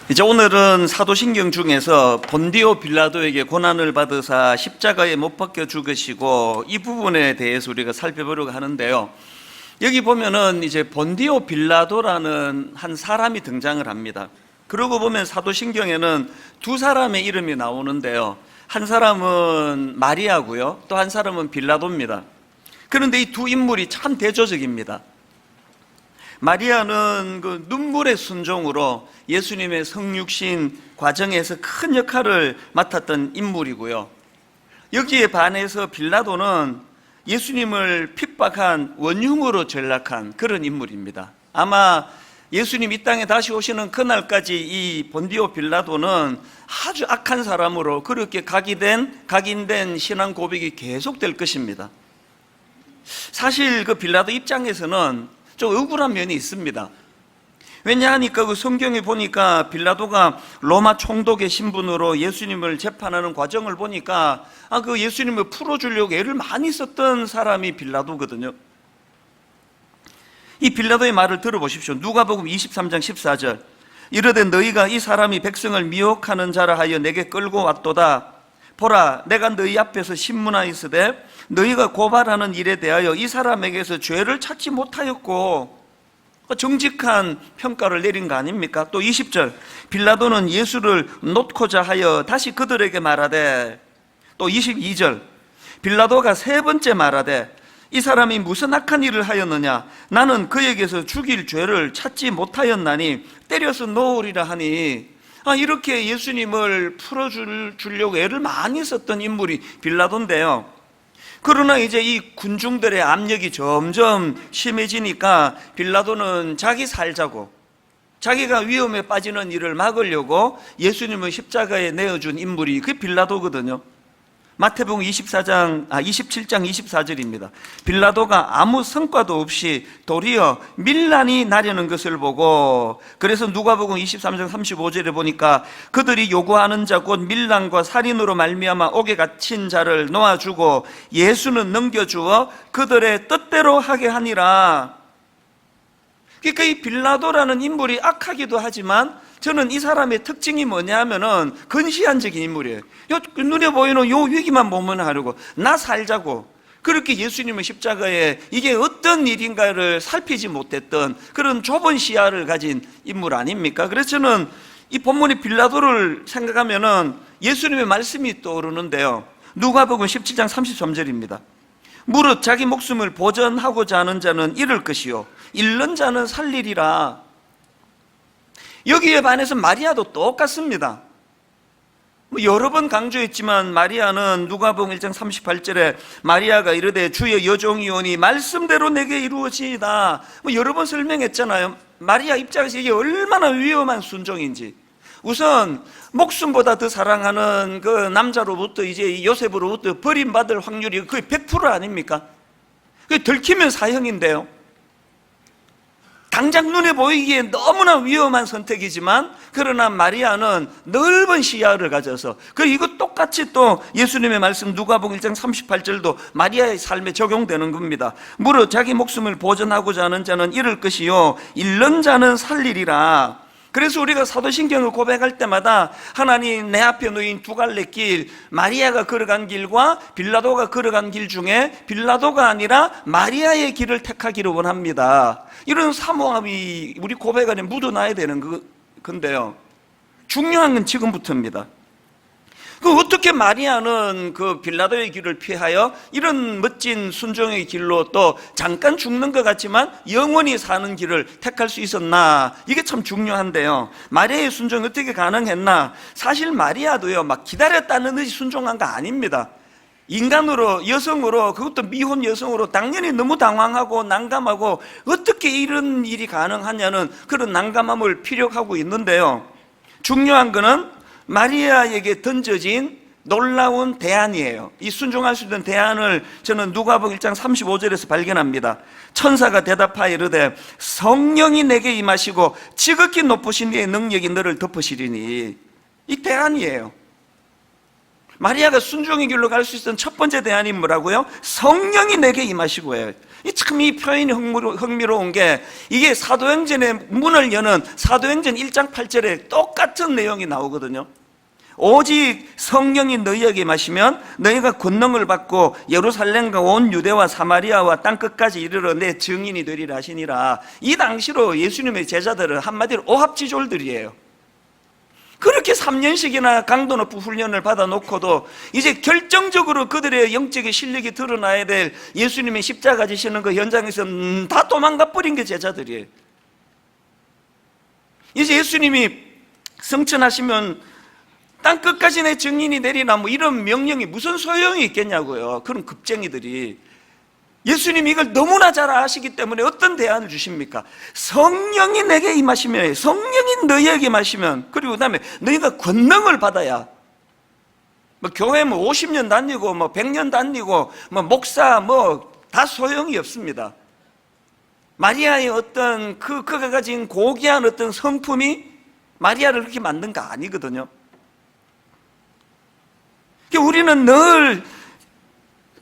이제 오늘은 사도신경 중에서 본디오 빌라도에게 고난을 받으사 십자가에 못 박혀 죽으시고 이 부분에 대해서 우리가 살펴보려고 하는데요. 여기 보면은 이제 본디오 빌라도라는 한 사람이 등장을 합니다. 그러고 보면 사도신경에는 두 사람의 이름이 나오는데요. 한 사람은 마리아고요. 또 한 사람은 빌라도입니다. 그런데 이 두 인물이 참 대조적입니다. 마리아는 그 눈물의 순종으로 예수님의 성육신 과정에서 큰 역할을 맡았던 인물이고요. 여기에 반해서 빌라도는 예수님을 핍박한 원흉으로 전락한 그런 인물입니다. 아마 예수님 이 땅에 다시 오시는 그날까지 이 본디오 빌라도는 아주 악한 사람으로 그렇게 각인된 신앙 고백이 계속될 것입니다. 사실 그 빌라도 입장에서는 좀 억울한 면이 있습니다. 왜냐하니까 그 성경에 보니까 빌라도가 로마 총독의 신분으로 예수님을 재판하는 과정을 보니까 그 예수님을 풀어주려고 애를 많이 썼던 사람이 빌라도거든요. 이 빌라도의 말을 들어보십시오. 누가복음 23장 14절 이르되 너희가 이 사람이 백성을 미혹하는 자라 하여 내게 끌고 왔도다. 보라 내가 너희 앞에서 신문하였으되 너희가 고발하는 일에 대하여 이 사람에게서 죄를 찾지 못하였고 정직한 평가를 내린 거 아닙니까? 또 20절 빌라도는 예수를 놓고자 하여 다시 그들에게 말하되, 또 22절 빌라도가 세 번째 말하되 이 사람이 무슨 악한 일을 하였느냐 나는 그에게서 죽일 죄를 찾지 못하였나니 때려서 놓으리라 하니 이렇게 예수님을 풀어주려고 애를 많이 썼던 인물이 빌라도인데요. 그러나 이제 이 군중들의 압력이 점점 심해지니까 빌라도는 자기 살자고 자기가 위험에 빠지는 일을 막으려고 예수님을 십자가에 내어준 인물이 그 빌라도거든요. 마태복음 27장 24절입니다. 빌라도가 아무 성과도 없이 도리어 밀란이 나려는 것을 보고, 그래서 누가복음 23장 35절에 보니까 그들이 요구하는 자 곧 밀란과 살인으로 말미암아 옥에 갇힌 자를 놓아주고 예수는 넘겨주어 그들의 뜻대로 하게 하니라. 그러니까 이 빌라도라는 인물이 악하기도 하지만 저는 이 사람의 특징이 뭐냐 하면은 근시안적인 인물이에요. 눈에 보이는 요 위기만 보면 하려고 나 살자고 그렇게 예수님의 십자가에 이게 어떤 일인가를 살피지 못했던 그런 좁은 시야를 가진 인물 아닙니까? 그래서 저는 이 본문의 빌라도를 생각하면은 예수님의 말씀이 떠오르는데요. 누가복음 17장 33절입니다. 무릇 자기 목숨을 보전하고자 하는 자는 잃을 것이요 잃는 자는 살리리라. 여기에 반해서 마리아도 똑같습니다. 여러 번 강조했지만 마리아는 누가복음 1장 38절에 마리아가 이르되 주의 여종이오니 말씀대로 내게 이루어지이다. 여러 번 설명했잖아요. 마리아 입장에서 이게 얼마나 위험한 순종인지. 우선 목숨보다 더 사랑하는 그 남자로부터 이제 요셉으로부터 버림받을 확률이 거의 100% 아닙니까? 그 들키면 사형인데요. 당장 눈에 보이기에 너무나 위험한 선택이지만 그러나 마리아는 넓은 시야를 가져서 이거 똑같이 또 예수님의 말씀 누가복음 1장 38절도 마리아의 삶에 적용되는 겁니다. 무릇 자기 목숨을 보전하고자 하는 자는 잃을 것이요 잃는 자는 살리리라. 그래서 우리가 사도신경을 고백할 때마다 하나님 내 앞에 놓인 두 갈래 길, 마리아가 걸어간 길과 빌라도가 걸어간 길 중에 빌라도가 아니라 마리아의 길을 택하기를 원합니다. 이런 사모함이 우리 고백 안에 묻어나야 되는 건데요. 중요한 건 지금부터입니다. 어떻게 마리아는 그 빌라도의 길을 피하여 이런 멋진 순종의 길로 또 잠깐 죽는 것 같지만 영원히 사는 길을 택할 수 있었나? 이게 참 중요한데요. 마리아의 순종이 어떻게 가능했나? 사실 마리아도요, 막 기다렸다는 듯이 순종한 거 아닙니다. 인간으로, 여성으로, 그것도 미혼 여성으로 당연히 너무 당황하고 난감하고 어떻게 이런 일이 가능하냐는 그런 난감함을 피력하고 있는데요. 중요한 거는 마리아에게 던져진 놀라운 대안이에요. 이 순종할 수 있는 대안을 저는 누가복음 1장 35절에서 발견합니다. 천사가 대답하여 이르되 성령이 내게 임하시고 지극히 높으신 이의 능력이 너를 덮으시리니. 이 대안이에요. 마리아가 순종의 길로 갈 수 있었던 첫 번째 대안이 뭐라고요? 성령이 내게 임하시고 해요. 참 이 표현이 흥미로운 게 이게 사도행전의 문을 여는 사도행전 1장 8절에 똑같은 내용이 나오거든요. 오직 성령이 너희에게 임하시면 너희가 권능을 받고 예루살렘과 온 유대와 사마리아와 땅끝까지 이르러 내 증인이 되리라 하시니라. 이 당시로 예수님의 제자들은 한마디로 오합지졸들이에요. 그렇게 3년씩이나 강도 높은 훈련을 받아놓고도 이제 결정적으로 그들의 영적인 실력이 드러나야 될 예수님의 십자가 지시는 그 현장에서 다 도망가 버린 게 제자들이에요. 이제 예수님이 승천하시면 땅끝까지 내 증인이 내리나 뭐 이런 명령이 무슨 소용이 있겠냐고요. 그런 급쟁이들이. 예수님이 이걸 너무나 잘 아시기 때문에 어떤 대안을 주십니까? 성령이 내게 임하시면, 성령이 너희에게 임하시면, 그리고 그 다음에 너희가 권능을 받아야, 뭐 교회 뭐 50년 다니고 뭐 100년 다니고 뭐 목사 뭐 다 소용이 없습니다. 마리아의 어떤 그가 가진 고귀한 어떤 성품이 마리아를 그렇게 만든 거 아니거든요. 우리는 늘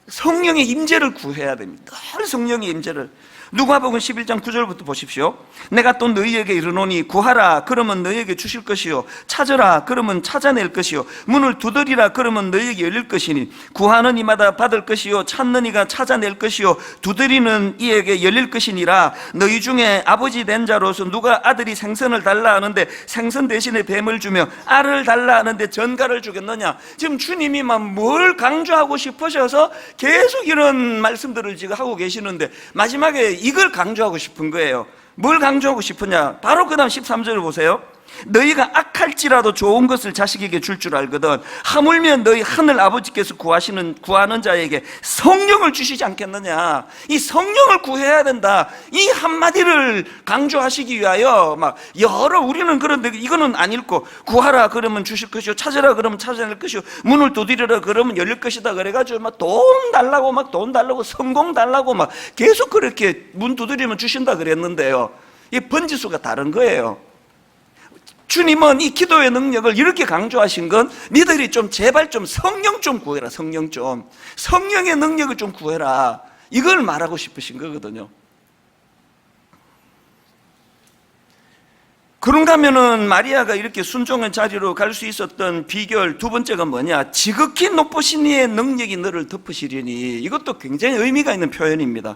성령의 임재를 구해야 됩니다. 늘 성령의 임재를. 누가복음 11장 9절부터 보십시오. 내가 또 너희에게 이르노니 구하라 그러면 너희에게 주실 것이요 찾으라 그러면 찾아낼 것이요 문을 두드리라 그러면 너희에게 열릴 것이니 구하는 이마다 받을 것이요 찾는 이가 찾아낼 것이요 두드리는 이에게 열릴 것이니라. 너희 중에 아버지 된 자로서 누가 아들이 생선을 달라 하는데 생선 대신에 뱀을 주며 알을 달라 하는데 전갈을 주겠느냐. 지금 주님이 막 뭘 강조하고 싶으셔서 계속 이런 말씀들을 지금 하고 계시는데 마지막에 이걸 강조하고 싶은 거예요. 뭘 강조하고 싶으냐? 바로 그 다음 13절을 보세요. 너희가 악할지라도 좋은 것을 자식에게 줄 줄 알거든 하물며 너희 하늘 아버지께서 구하는 자에게 성령을 주시지 않겠느냐. 이 성령을 구해야 된다. 이 한마디를 강조하시기 위하여 막 우리는 그런데 이거는 안 읽고 구하라 그러면 주실 것이요 찾으라 그러면 찾아낼 것이요 문을 두드리라 그러면 열릴 것이다 그래가지고 막 돈 달라고 성공 달라고 막 계속 그렇게 문 두드리면 주신다 그랬는데요, 이 번지수가 다른 거예요. 주님은 이 기도의 능력을 이렇게 강조하신 건 니들이 좀 제발 좀 성령 좀 구해라. 성령의 능력을 좀 구해라. 이걸 말하고 싶으신 거거든요. 그런가 하면은 마리아가 이렇게 순종의 자리로 갈 수 있었던 비결 두 번째가 뭐냐? 지극히 높으신 이의 능력이 너를 덮으시리니. 이것도 굉장히 의미가 있는 표현입니다.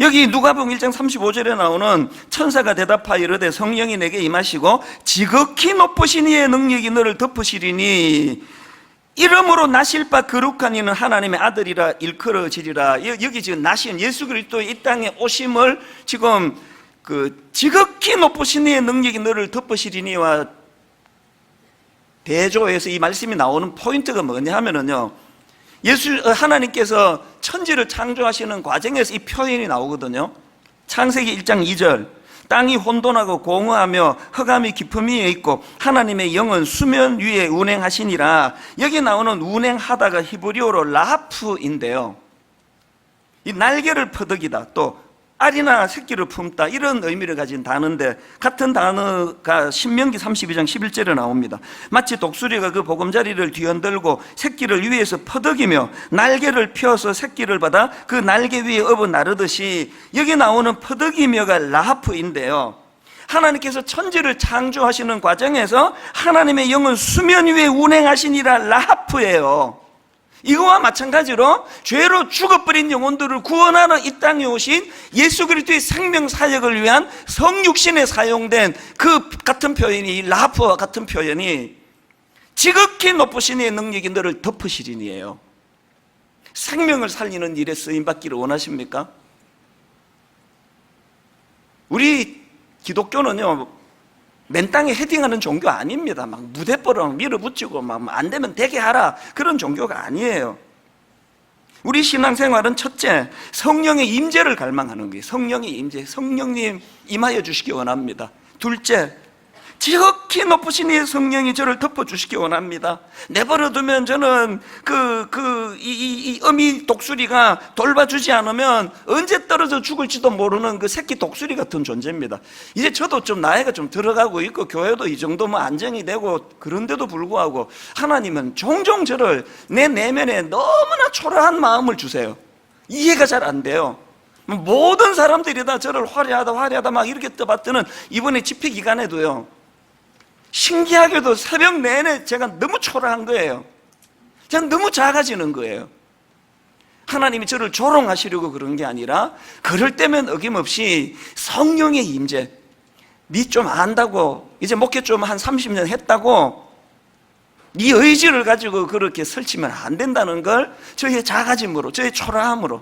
여기 누가복음 1장 35절에 나오는 천사가 대답하여 이르되 성령이 내게 임하시고 지극히 높으신 이의 능력이 너를 덮으시리니 이름으로 나실 바 거룩한 이는 하나님의 아들이라 일컬어지리라. 여기 지금 나신 예수 그리스도의 이 땅에 오심을 지금 그 지극히 높으신 이의 능력이 너를 덮으시리니와 대조해서 이 말씀이 나오는 포인트가 뭐냐 하면은요, 하나님께서 천지를 창조하시는 과정에서 이 표현이 나오거든요. 창세기 1장 2절 땅이 혼돈하고 공허하며 흑암이 깊음 위에 있고 하나님의 영은 수면 위에 운행하시니라. 여기 나오는 운행하다가 히브리어로 라프인데요, 이 날개를 퍼득이다, 또 알이나 새끼를 품다, 이런 의미를 가진 단어인데 같은 단어가 신명기 32장 11절에 나옵니다. 마치 독수리가 그 보금자리를 뒤흔들고 새끼를 위에서 퍼득이며 날개를 펴서 새끼를 받아 그 날개 위에 업어 나르듯이 여기 나오는 퍼득이며가 라하프인데요, 하나님께서 천지를 창조하시는 과정에서 하나님의 영은 수면 위에 운행하시니라 라하프예요. 이거와 마찬가지로 죄로 죽어버린 영혼들을 구원하는 이 땅에 오신 예수 그리스도의 생명 사역을 위한 성육신에 사용된 그 같은 표현이, 라프와 같은 표현이 지극히 높으신 이의 능력이 너를 덮으시리니에요. 생명을 살리는 일에 쓰임받기를 원하십니까? 우리 기독교는요, 맨 땅에 헤딩하는 종교 아닙니다. 막 무대뽀랑 밀어붙이고 막 안 되면 되게 하라, 그런 종교가 아니에요. 우리 신앙생활은 첫째, 성령의 임재를 갈망하는 거예요. 성령의 임재, 성령님 임하여 주시기 원합니다. 둘째, 지극히 높으신 이의 성령이 저를 덮어주시기 원합니다. 내버려두면 저는 이 어미 독수리가 돌봐주지 않으면 언제 떨어져 죽을지도 모르는 그 새끼 독수리 같은 존재입니다. 이제 저도 좀 나이가 좀 들어가고 있고 교회도 이 정도면 안정이 되고 그런데도 불구하고 하나님은 종종 저를 내 내면에 너무나 초라한 마음을 주세요. 이해가 잘 안 돼요. 모든 사람들이 다 저를 화려하다 막 이렇게 떠받드는 이번에 집회 기간에도요, 신기하게도 새벽 내내 제가 너무 초라한 거예요. 제가 너무 작아지는 거예요. 하나님이 저를 조롱하시려고 그런 게 아니라 그럴 때면 어김없이 성령의 임재, 니 좀 안다고, 이제 목회 좀 한 30년 했다고 네 의지를 가지고 그렇게 설치면 안 된다는 걸 저의 작아짐으로, 저의 초라함으로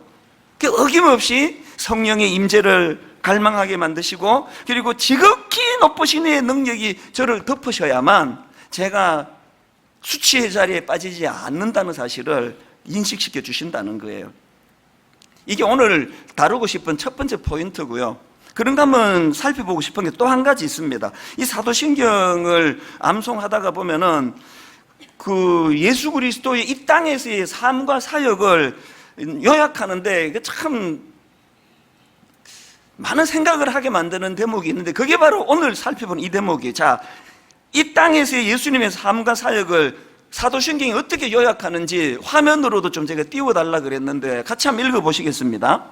어김없이 성령의 임재를 갈망하게 만드시고, 그리고 지극히 높으신 이의 능력이 저를 덮으셔야만 제가 수치의 자리에 빠지지 않는다는 사실을 인식시켜 주신다는 거예요. 이게 오늘 다루고 싶은 첫 번째 포인트고요. 그런가 하면 살펴보고 싶은 게 또 한 가지 있습니다. 이 사도신경을 암송하다가 보면은 예수 그리스도의 이 땅에서의 삶과 사역을 요약하는데 참 많은 생각을 하게 만드는 대목이 있는데, 그게 바로 오늘 살펴본 이 대목이에요. 자, 이 땅에서의 예수님의 삶과 사역을 사도신경이 어떻게 요약하는지 화면으로도 좀 제가 띄워달라 그랬는데 같이 한번 읽어보시겠습니다.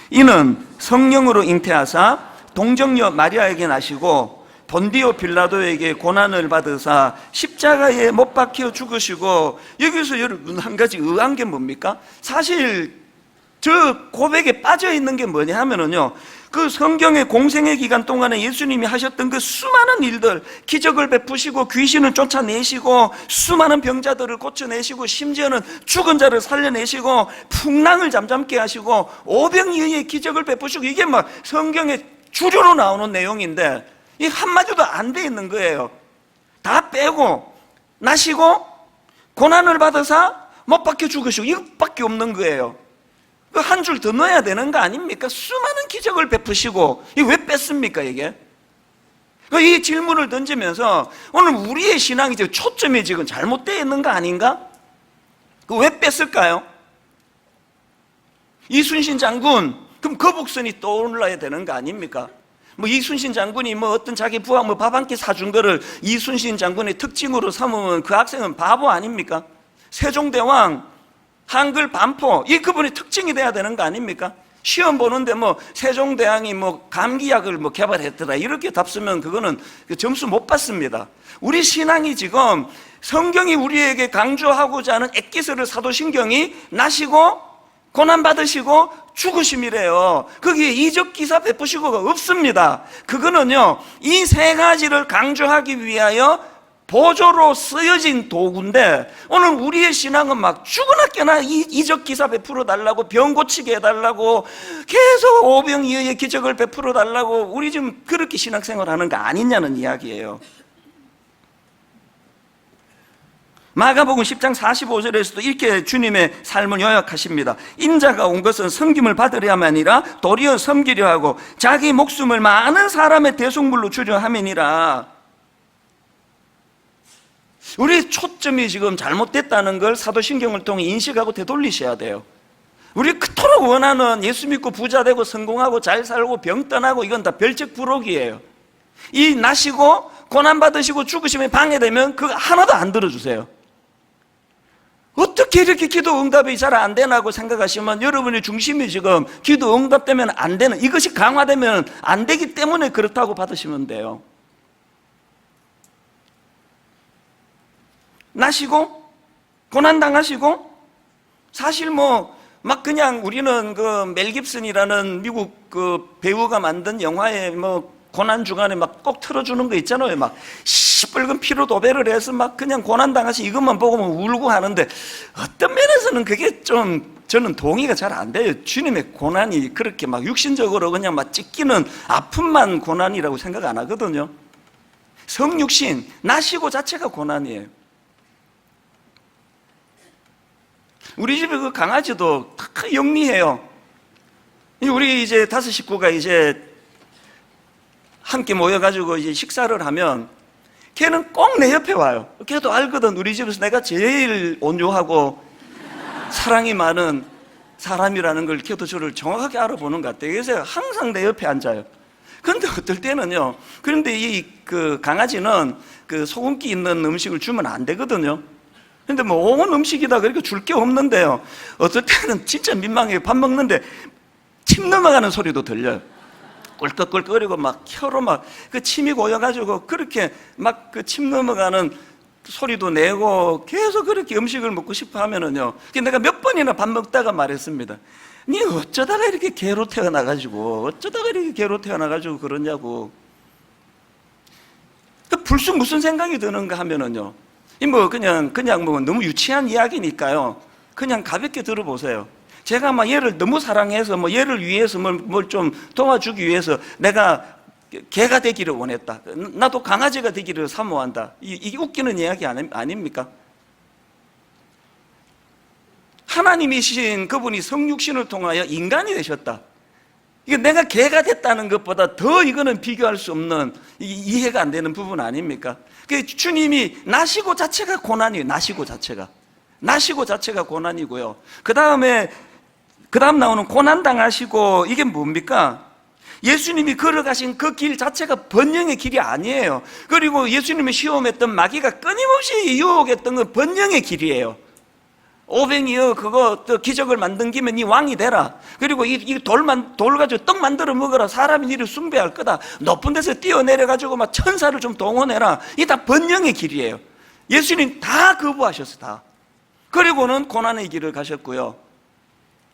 이는 성령으로 잉태하사 동정녀 마리아에게 나시고 본디오 빌라도에게 고난을 받으사 십자가에 못 박혀 죽으시고, 여기서 여러분 한 가지 의아한 게 뭡니까? 사실 저 고백에 빠져 있는 게 뭐냐 하면은요, 그 성경의 공생의 기간 동안에 예수님이 하셨던 그 수많은 일들, 기적을 베푸시고 귀신을 쫓아내시고 수많은 병자들을 고쳐내시고 심지어는 죽은 자를 살려내시고 풍랑을 잠잠케 하시고 오병이어의 기적을 베푸시고, 이게 막 성경에 주류로 나오는 내용인데 이 한마디도 안 돼 있는 거예요. 다 빼고 나시고 고난을 받아서 못 박혀 죽으시고 이것밖에 없는 거예요. 한 줄 더 넣어야 되는 거 아닙니까? 수많은 기적을 베푸시고, 이거 왜 뺐습니까, 이게? 이 질문을 던지면서 오늘 우리의 신앙이 지금 초점이 지금 잘못되어 있는 거 아닌가? 왜 뺐을까요? 이순신 장군, 그럼 거북선이 떠올라야 되는 거 아닙니까? 이순신 장군이 어떤 자기 부하 밥 한 끼 사준 거를 이순신 장군의 특징으로 삼으면 그 학생은 바보 아닙니까? 세종대왕, 한글 반포, 이 그분의 특징이 돼야 되는 거 아닙니까? 시험 보는데 세종대왕이 감기약을 개발했더라 이렇게 답 쓰면 그거는 점수 못 받습니다. 우리 신앙이 지금 성경이 우리에게 강조하고자 하는 엑기스를 사도신경이 나시고 고난받으시고 죽으심이래요. 거기에 이적 기사 베푸시고가 없습니다. 그거는요, 이 세 가지를 강조하기 위하여 보조로 쓰여진 도구인데, 오늘 우리의 신앙은 막 죽으나 깨나 이적 기사 베풀어 달라고, 병 고치게 해달라고, 계속 오병이어의 기적을 베풀어 달라고, 우리 지금 그렇게 신앙생활 하는 거 아니냐는 이야기예요. 마가복음 10장 45절에서도 이렇게 주님의 삶을 요약하십니다. 인자가 온 것은 섬김을 받으려함이 아니라 도리어 섬기려 하고 자기 목숨을 많은 사람의 대속물로 주려 함이니라. 우리 초점이 지금 잘못됐다는 걸 사도신경을 통해 인식하고 되돌리셔야 돼요. 우리 그토록 원하는 예수 믿고 부자 되고 성공하고 잘 살고 병 떠나고, 이건 다 별책부록이에요. 이 나시고 고난받으시고 죽으시면 방해되면 그거 하나도 안 들어주세요. 어떻게 이렇게 기도 응답이 잘 안 되나고 생각하시면 여러분의 중심이 지금 기도 응답되면 안 되는, 이것이 강화되면 안 되기 때문에 그렇다고 받으시면 돼요. 나시고 고난당하시고, 사실 그냥 우리는 멜 깁슨이라는 미국 배우가 만든 영화에 고난 주간에 꼭 틀어주는 거 있잖아요. 시뻘건 피로 도배를 해서 그냥 고난당하시 이것만 보고 울고 하는데, 어떤 면에서는 그게 좀 저는 동의가 잘 안 돼요. 주님의 고난이 그렇게 육신적으로 그냥 찢기는 아픔만 고난이라고 생각 안 하거든요. 성육신, 나시고 자체가 고난이에요. 우리 집에 그 강아지도 다 영리해요. 우리 이제 5 식구가 이제 함께 모여가지고 이제 식사를 하면 걔는 꼭 내 옆에 와요. 걔도 알거든. 우리 집에서 내가 제일 온유하고 사랑이 많은 사람이라는 걸 걔도 저를 정확하게 알아보는 것 같아요. 그래서 항상 내 옆에 앉아요. 근데 어떨 때는요, 그런데 이 강아지는 소금기 있는 음식을 주면 안 되거든요. 근데 뭐 온 음식이다 그렇게 줄 게 없는데요, 어떨 때는 진짜 민망해요. 밥 먹는데 침 넘어가는 소리도 들려요. 꿀꺽꿀꺽거리고 막 혀로 막 침이 고여가지고 그렇게 막 침 넘어가는 소리도 내고 계속 그렇게 음식을 먹고 싶어 하면은요, 내가 몇 번이나 밥 먹다가 말했습니다. 니 어쩌다가 이렇게 개로 태어나가지고 그러냐고. 불쑥 무슨 생각이 드는가 하면은요, 그냥 뭐 너무 유치한 이야기니까요, 그냥 가볍게 들어보세요. 제가 막 얘를 너무 사랑해서 얘를 위해서 뭘 좀 도와주기 위해서 내가 개가 되기를 원했다, 나도 강아지가 되기를 사모한다, 이게 웃기는 이야기 아닙니까? 하나님이신 그분이 성육신을 통하여 인간이 되셨다. 이게 내가 개가 됐다는 것보다 더 이거는 비교할 수 없는, 이해가 안 되는 부분 아닙니까? 주님이 나시고 자체가 고난이에요. 나시고 자체가 고난이고요. 그 다음 나오는 고난 당하시고, 이게 뭡니까? 예수님이 걸어가신 그 길 자체가 번영의 길이 아니에요. 그리고 예수님이 시험했던 마귀가 끊임없이 유혹했던 건 번영의 길이에요. 오병이여, 그거 또 기적을 만든 김에 네 왕이 되라. 그리고 이 돌 가지고 떡 만들어 먹어라. 사람이 니를 숭배할 거다. 높은 데서 뛰어내려가지고 막 천사를 좀 동원해라. 이게 다 번영의 길이에요. 예수님 다 거부하셨어, 다. 그리고는 고난의 길을 가셨고요.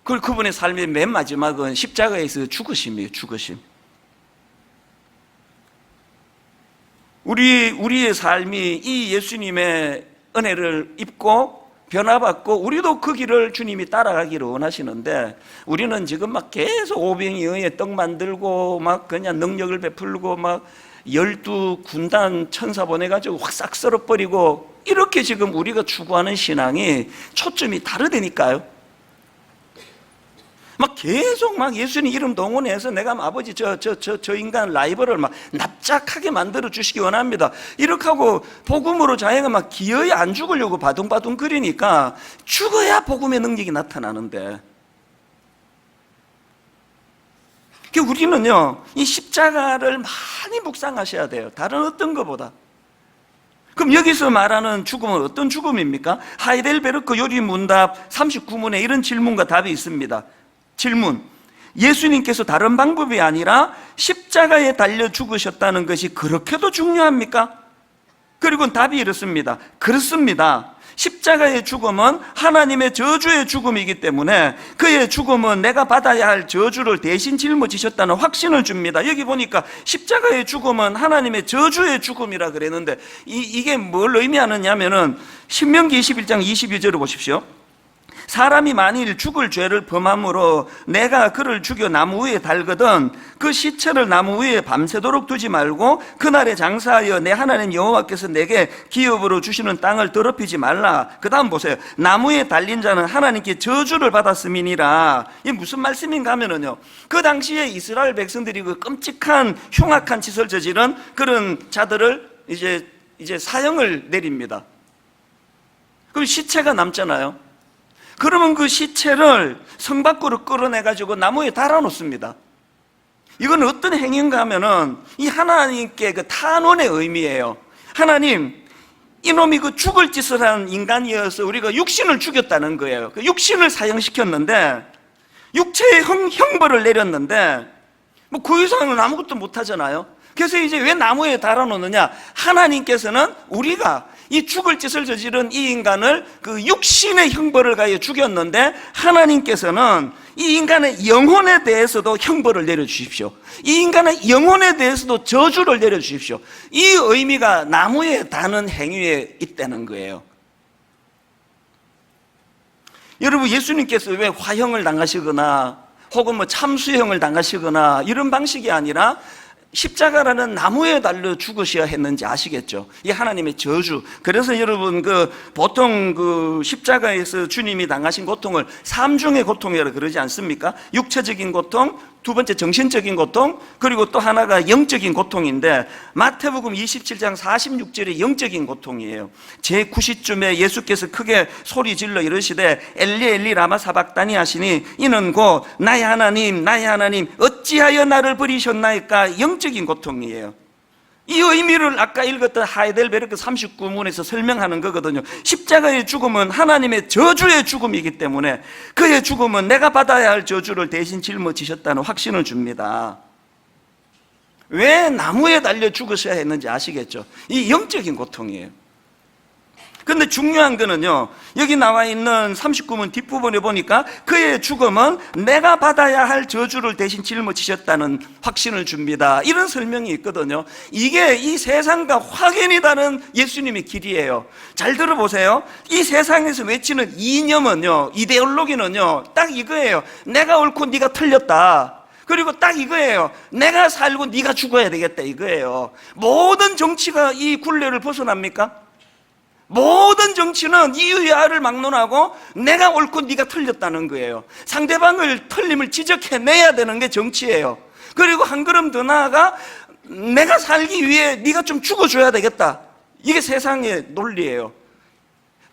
그분의 삶의 맨 마지막은 십자가에서 죽으심이에요. 죽으심. 우리의 삶이 이 예수님의 은혜를 입고 변화받고 우리도 그 길을 주님이 따라가기를 원하시는데, 우리는 지금 막 계속 오병이어에 떡 만들고 막 그냥 능력을 베풀고 막 12군단 천사 보내가지고 확 싹 썰어버리고, 이렇게 지금 우리가 추구하는 신앙이 초점이 다르다니까요. 막 계속 막 예수님 이름 동원해서 내가 아버지 저 인간 라이벌을 막 납작하게 만들어 주시기 원합니다, 이렇게 하고 복음으로 자기가 막 기어이 안 죽으려고 바둥바둥 거리니까 죽어야 복음의 능력이 나타나는데, 우리는요 이 십자가를 많이 묵상하셔야 돼요, 다른 어떤 것보다. 그럼 여기서 말하는 죽음은 어떤 죽음입니까? 하이델베르크 요리문답 39문에 이런 질문과 답이 있습니다. 질문: 예수님께서 다른 방법이 아니라 십자가에 달려 죽으셨다는 것이 그렇게도 중요합니까? 그리고 답이 이렇습니다. 그렇습니다. 십자가의 죽음은 하나님의 저주의 죽음이기 때문에 그의 죽음은 내가 받아야 할 저주를 대신 짊어지셨다는 확신을 줍니다. 여기 보니까 십자가의 죽음은 하나님의 저주의 죽음이라 그랬는데, 이게 뭘 의미하느냐면은 신명기 21장 22절을 보십시오. 사람이 만일 죽을 죄를 범함으로 내가 그를 죽여 나무 위에 달거든 그 시체를 나무 위에 밤새도록 두지 말고 그날에 장사하여 내 하나님 여호와께서 내게 기업으로 주시는 땅을 더럽히지 말라. 그 다음 보세요. 나무에 달린 자는 하나님께 저주를 받았음이니라. 이게 무슨 말씀인가 하면은요, 그 당시에 이스라엘 백성들이 그 끔찍한 흉악한 짓을 저지른 그런 자들을 이제 사형을 내립니다. 그럼 시체가 남잖아요. 그러면 그 시체를 성 밖으로 끌어내가지고 나무에 달아놓습니다. 이건 어떤 행위인가 하면은 이 하나님께 그 탄원의 의미예요. 하나님, 이놈이 그 죽을 짓을 한 인간이어서 우리가 육신을 죽였다는 거예요. 그 육신을 사형시켰는데, 육체의 형벌을 내렸는데 뭐 그 이상은 아무것도 못하잖아요. 그래서 이제 왜 나무에 달아놓느냐? 하나님께서는 우리가 이 죽을 짓을 저지른 이 인간을 그 육신의 형벌을 가해 죽였는데, 하나님께서는 이 인간의 영혼에 대해서도 형벌을 내려주십시오. 이 인간의 영혼에 대해서도 저주를 내려주십시오. 이 의미가 나무에 다는 행위에 있다는 거예요. 여러분, 예수님께서 왜 화형을 당하시거나 혹은 뭐 참수형을 당하시거나 이런 방식이 아니라 십자가라는 나무에 달려 죽으셔야 했는지 아시겠죠? 이 하나님의 저주. 그래서 여러분 보통 십자가에서 주님이 당하신 고통을 삼중의 고통이라고 그러지 않습니까? 육체적인 고통, 두 번째 정신적인 고통, 그리고 또 하나가 영적인 고통인데 마태복음 27장 46절이 영적인 고통이에요. 제9시쯤에 예수께서 크게 소리 질러 이르시되 엘리 엘리 라마 사박다니 하시니 이는 곧 나의 하나님 나의 하나님 어찌하여 나를 버리셨나이까. 영적인 고통이에요. 이 의미를 아까 읽었던 하이델베르크 39문에서 설명하는 거거든요. 십자가의 죽음은 하나님의 저주의 죽음이기 때문에 그의 죽음은 내가 받아야 할 저주를 대신 짊어지셨다는 확신을 줍니다. 왜 나무에 달려 죽으셔야 했는지 아시겠죠? 이 영적인 고통이에요. 근데 중요한 거는요, 여기 나와 있는 39문 뒷부분에 보니까 그의 죽음은 내가 받아야 할 저주를 대신 짊어지셨다는 확신을 줍니다. 이런 설명이 있거든요. 이게 이 세상과 확연히 다른 예수님의 길이에요. 잘 들어보세요. 이 세상에서 외치는 이념은요, 이데올로기는요, 딱 이거예요. 내가 옳고 네가 틀렸다. 그리고 딱 이거예요. 내가 살고 네가 죽어야 되겠다, 이거예요. 모든 정치가 이 굴레를 벗어납니까? 모든 정치는 이유의 알을 막론하고 내가 옳고 네가 틀렸다는 거예요. 상대방을 틀림을 지적해내야 되는 게 정치예요. 그리고 한 걸음 더 나아가 내가 살기 위해 네가 좀 죽어줘야 되겠다. 이게 세상의 논리예요.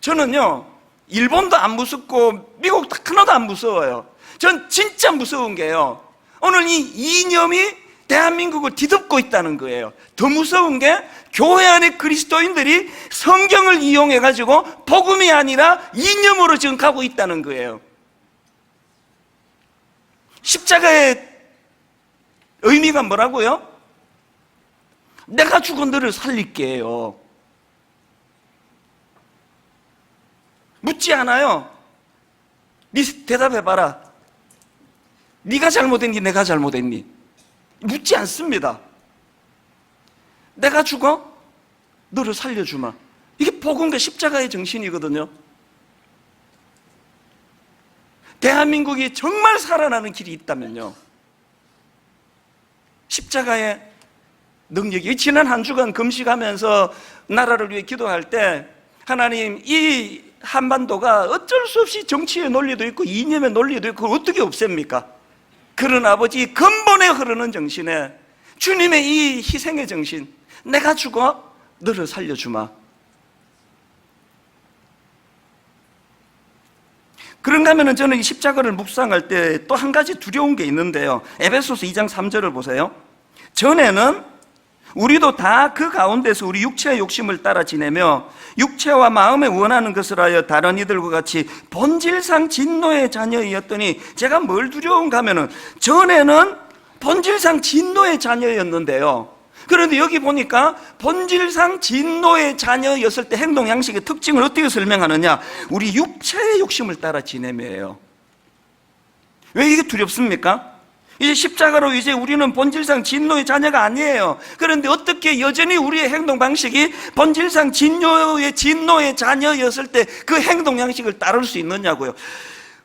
저는요, 일본도 안 무섭고 미국 하나도 안 무서워요. 전 진짜 무서운 게요, 오늘 이 이념이 대한민국을 뒤덮고 있다는 거예요. 더 무서운 게 교회 안에 그리스도인들이 성경을 이용해가지고 복음이 아니라 이념으로 지금 가고 있다는 거예요. 십자가의 의미가 뭐라고요? 내가 죽은 너를 살릴게요. 묻지 않아요. 네 대답해봐라. 네가 잘못했니? 내가 잘못했니? 묻지 않습니다. 내가 죽어? 너를 살려주마. 이게 복음과 십자가의 정신이거든요. 대한민국이 정말 살아나는 길이 있다면요, 십자가의 능력이. 지난 한 주간 금식하면서 나라를 위해 기도할 때 하나님, 이 한반도가 어쩔 수 없이 정치의 논리도 있고 이념의 논리도 있고 어떻게 없앱니까? 그런 아버지 근본에 흐르는 정신에 주님의 이 희생의 정신, 내가 죽어 너를 살려주마. 그런가 하면 저는 이 십자가를 묵상할 때 또 한 가지 두려운 게 있는데요, 에베소서 2장 3절을 보세요. 전에는 우리도 다 그 가운데서 우리 육체의 욕심을 따라 지내며 육체와 마음에 원하는 것을 하여 다른 이들과 같이 본질상 진노의 자녀이었더니, 제가 뭘 두려운가 하면은 전에는 본질상 진노의 자녀였는데요, 그런데 여기 보니까 본질상 진노의 자녀였을 때 행동 양식의 특징을 어떻게 설명하느냐, 우리 육체의 욕심을 따라 지내며예요. 왜 이게 두렵습니까? 이제 십자가로 이제 우리는 본질상 진노의 자녀가 아니에요. 그런데 어떻게 여전히 우리의 행동 방식이 본질상 진노의 자녀였을 때 그 행동 양식을 따를 수 있느냐고요.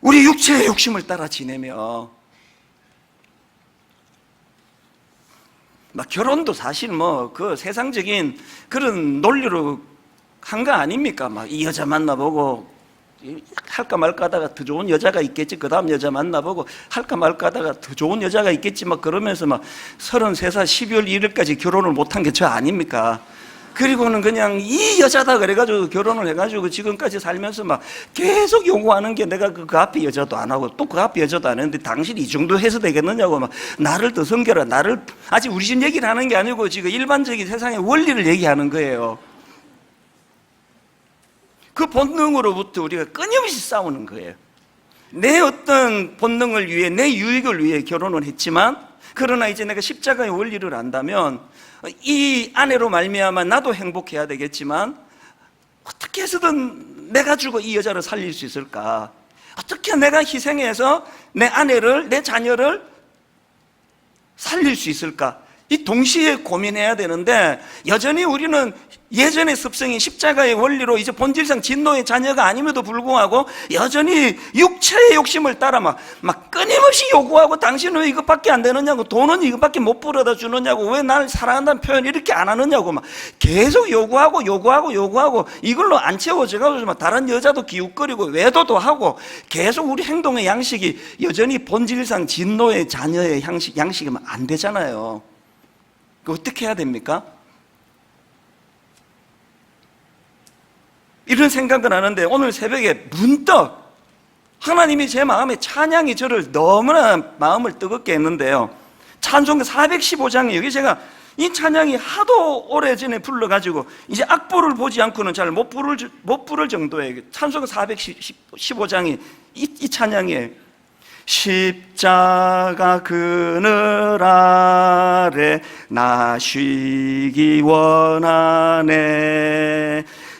우리 육체의 욕심을 따라 지내며. 막 결혼도 사실 뭐 그 세상적인 그런 논리로 한 거 아닙니까? 막 이 여자 만나보고 할까 말까 하다가 더 좋은 여자가 있겠지, 그 다음 여자 만나보고 할까 말까 하다가 더 좋은 여자가 있겠지, 막 그러면서 막 33살 12월 1일까지 결혼을 못한 게 저 아닙니까? 그리고는 그냥 이 여자다 그래가지고 결혼을 해가지고 지금까지 살면서 막 계속 요구하는 게, 내가 그 앞에 여자도 안 하고 또 그 앞에 여자도 안 했는데 당신이 이 정도 해서 되겠느냐고, 막 나를 더 섬겨라, 나를. 아직 우리 집 얘기를 하는 게 아니고 지금 일반적인 세상의 원리를 얘기하는 거예요. 그 본능으로부터 우리가 끊임없이 싸우는 거예요. 내 어떤 본능을 위해, 내 유익을 위해 결혼을 했지만, 그러나 이제 내가 십자가의 원리를 안다면 이 아내로 말미암아 나도 행복해야 되겠지만 어떻게 해서든 내가 죽어 이 여자를 살릴 수 있을까? 어떻게 내가 희생해서 내 아내를, 내 자녀를 살릴 수 있을까? 이 동시에 고민해야 되는데, 여전히 우리는 예전의 습성인 십자가의 원리로 이제 본질상 진노의 자녀가 아님에도 불구하고 여전히 육체의 욕심을 따라 막 끊임없이 요구하고, 당신은 왜 이것밖에 안 되느냐고, 돈은 이것밖에 못 벌어다 주느냐고, 왜 날 사랑한다는 표현 이렇게 안 하느냐고 막 계속 요구하고 이걸로 안 채워져가지고 막 다른 여자도 기웃거리고 외도도 하고, 계속 우리 행동의 양식이 여전히 본질상 진노의 자녀의 양식이면 안 되잖아요. 어떻게 해야 됩니까? 이런 생각을 하는데, 오늘 새벽에 문득 하나님이 제 마음에 찬양이 저를 너무나 마음을 뜨겁게 했는데요, 찬송가 415장에 여기 제가 이 찬양이 하도 오래전에 불러가지고 이제 악보를 보지 않고는 잘 못 부를 정도의 찬송가 415장이 이 찬양이에요. 십자가 그늘 아래 나 쉬기 원하네.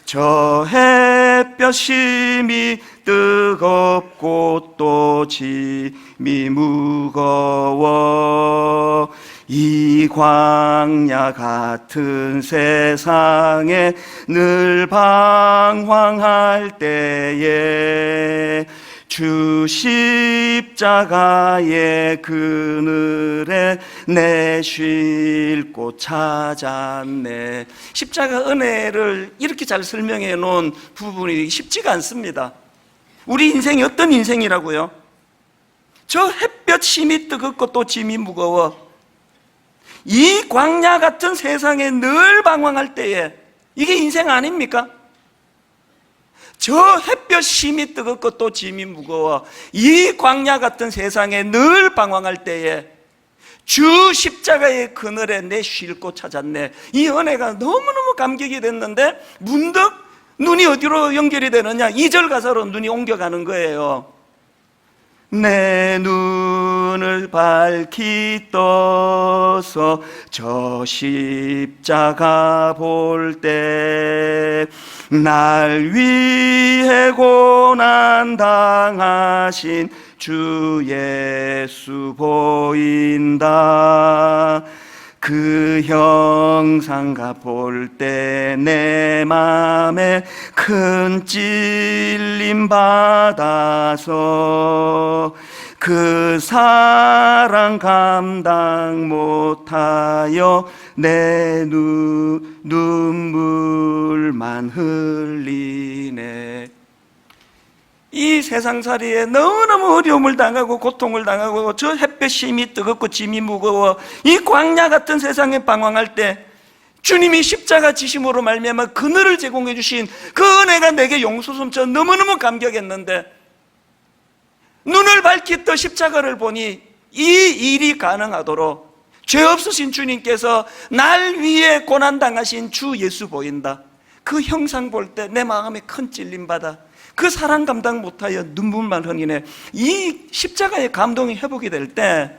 저 햇볕 심이 뜨겁고 또 짐이 무거워. 이 광야 같은 세상에 늘 방황할 때에 주 십자가의 그늘에 내 쉴 곳 찾았네. 십자가 은혜를 이렇게 잘 설명해 놓은 부분이 쉽지가 않습니다. 우리 인생이 어떤 인생이라고요? 저 햇볕 심이 뜨겁고 또 짐이 무거워. 이 광야 같은 세상에 늘 방황할 때에, 이게 인생 아닙니까? 저 햇볕 심이 뜨겁고 또 짐이 무거워. 이 광야 같은 세상에 늘 방황할 때에 주 십자가의 그늘에 내 쉴 곳 찾았네. 이 은혜가 너무너무 감격이 됐는데, 문득 눈이 어디로 연결이 되느냐, 2절 가사로 눈이 옮겨가는 거예요. 내 눈을 밝히 떠서 저 십자가 볼 때 날 위해 고난 당하신 주 예수 보인다. 그 형상가 볼 때 내 맘에 큰 찔림 받아서 그 사랑 감당 못하여 내 눈물만 흘리네. 이 세상살이에 너무너무 어려움을 당하고 고통을 당하고 저 햇볕 심이 뜨겁고 짐이 무거워 이 광야 같은 세상에 방황할 때 주님이 십자가 지심으로 말미암아 그늘을 제공해 주신 그 은혜가 내게 용솟음쳐 너무너무 감격했는데, 눈을 밝히 떠 십자가를 보니 이 일이 가능하도록 죄 없으신 주님께서 날 위해 고난당하신 주 예수 보인다. 그 형상 볼 때 내 마음에 큰 찔림 받아 그 사랑 감당 못하여 눈물만 흘리네. 이 십자가의 감동이 회복이 될 때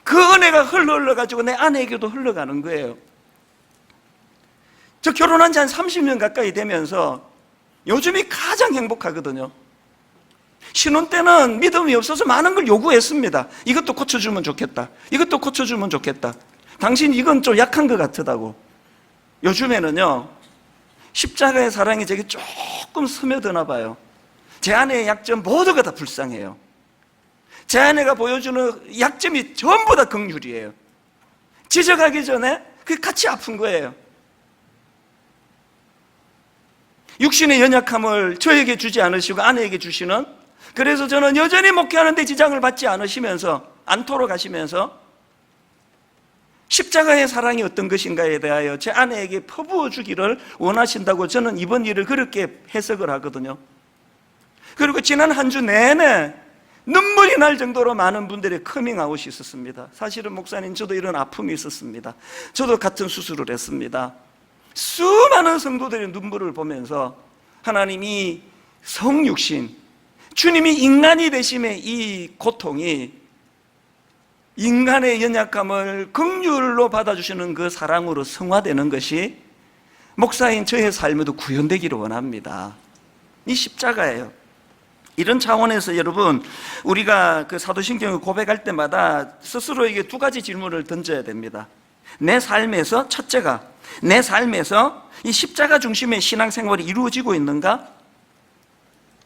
그 은혜가 흘러가지고 내 아내에게도 흘러가는 거예요. 저 결혼한 지 한 30년 가까이 되면서 요즘이 가장 행복하거든요. 신혼 때는 믿음이 없어서 많은 걸 요구했습니다. 이것도 고쳐주면 좋겠다, 이것도 고쳐주면 좋겠다, 당신 이건 좀 약한 것 같다고. 요즘에는요, 십자가의 사랑이 제게 조금 스며드나 봐요. 제 아내의 약점 모두가 다 불쌍해요. 제 아내가 보여주는 약점이 전부 다 긍휼이에요. 지적하기 전에 그게 같이 아픈 거예요. 육신의 연약함을 저에게 주지 않으시고 아내에게 주시는, 그래서 저는 여전히 목회하는데 지장을 받지 않도록 하시면서 십자가의 사랑이 어떤 것인가에 대하여 제 아내에게 퍼부어 주기를 원하신다고 저는 이번 일을 그렇게 해석을 하거든요. 그리고 지난 한 주 내내 눈물이 날 정도로 많은 분들의 커밍아웃이 있었습니다. 사실은 목사님, 저도 이런 아픔이 있었습니다. 저도 같은 수술을 했습니다. 수많은 성도들의 눈물을 보면서 하나님이 성육신, 주님이 인간이 되심의 이 고통이 인간의 연약함을 긍휼로 받아주시는 그 사랑으로 성화되는 것이 목사인 저의 삶에도 구현되기를 원합니다. 이 십자가예요. 이런 차원에서 여러분, 우리가 그 사도신경을 고백할 때마다 스스로에게 두 가지 질문을 던져야 됩니다. 내 삶에서 첫째가, 내 삶에서 이 십자가 중심의 신앙생활이 이루어지고 있는가?